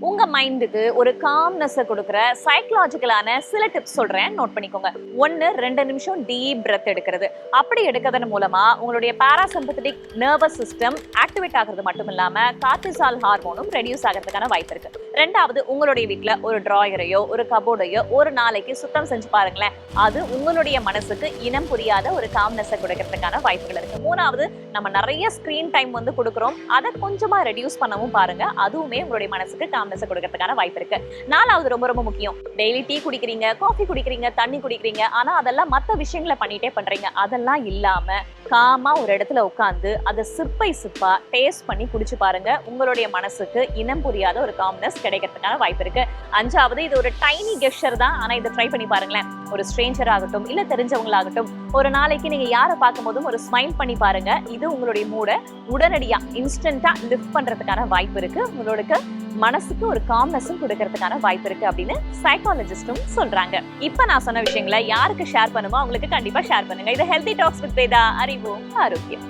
உங்க மைண்டுக்கு ஒரு காம்னஸ் கொடுக்குற சைக்கலாஜிக்கலான சில டிப்ஸ் சொல்றேன், நோட் பண்ணிக்கோங்க. 1-2 நிமிஷம் டீப் பிரெத் எடுக்கிறது. அப்படி எடுக்கிறதன் மூலமா உங்களுடைய பாராசிம்பத்தட்டிக் நர்வஸ் சிஸ்டம் ஆக்டிவேட் ஆகிறது மட்டும் இல்லாம கார்டிசால் ஹார்மோனும் ரெடியூஸ் ஆகிறதுக்கான வாய்ப்பு இருக்கு. ரெண்டாவது, உங்களுடைய வீட்டுல ஒரு டிராயரையோ ஒரு கபோர்டையோ ஒரு நாளைக்கு சுத்தம் செஞ்சு பாருங்களேன். அது உங்களுடைய மனசுக்கு இனம் புரியாத ஒரு காம்னஸை கொடுக்கறதுக்கான வாய்ப்புகள் இருக்கு. மூணாவது, நம்ம நிறைய ஸ்கிரீன் டைம் கொடுக்குறோம், அதை கொஞ்சமா ரெடியூஸ் பண்ணவும் பாருங்க. அதுவுமே உங்களுடைய மனசுக்கு காம்னஸை கொடுக்கறதுக்கான வாய்ப்பு இருக்கு. நாலாவது, ரொம்ப ரொம்ப முக்கியம், டெய்லி டீ குடிக்கிறீங்க, காஃபி குடிக்கிறீங்க, தண்ணி குடிக்கிறீங்க, ஆனா அதெல்லாம் மத்த விஷயங்களை பண்ணிட்டே பண்றீங்க. அதெல்லாம் இல்லாம காமா ஒரு இடத்துல உட்கார்ந்து அதை சிப்பா டேஸ்ட் பண்ணி குடிச்சு பாருங்க. உங்களுடைய மனசுக்கு இனம் புரியாத ஒரு காம்னஸ் கிடைக்கிறதுக்கான வாய்ப்பு இருக்கு. அஞ்சாவது, இது ஒரு டைனி கெஸ்டர் தான், ஆனா இதை ட்ரை பண்ணி பாருங்களேன். ஒரு ஸ்ட்ரேஞ்சர் ஆகட்டும் இல்ல தெரிஞ்சவங்களாகட்டும், ஒரு நாளைக்கு நீங்க யாரை பார்க்கும் போதும் ஒரு ஸ்மைல் பண்ணி பாருங்க. இது உங்களுடைய மூட உடனடியா இன்ஸ்டன்டா லிஃப்ட் பண்றதுக்கான வாய்ப்பு இருக்கு. உங்களுக்கு மனசுக்கு ஒரு காம்னஸும் கொடுக்கறதுக்கான வாய்ப்பு இருக்கு அப்படின்னு சைக்காலஜிஸ்டும் சொல்றாங்க. இப்ப நான் சொன்ன விஷயங்களை யாருக்கு ஷேர் பண்ணுமோ அவங்களுக்கு கண்டிப்பா ஷேர் பண்ணுங்க. இது ஹெல்தி டாக்ஸ் வித் வேதா, அறிவோம் ஆரோக்கியம்.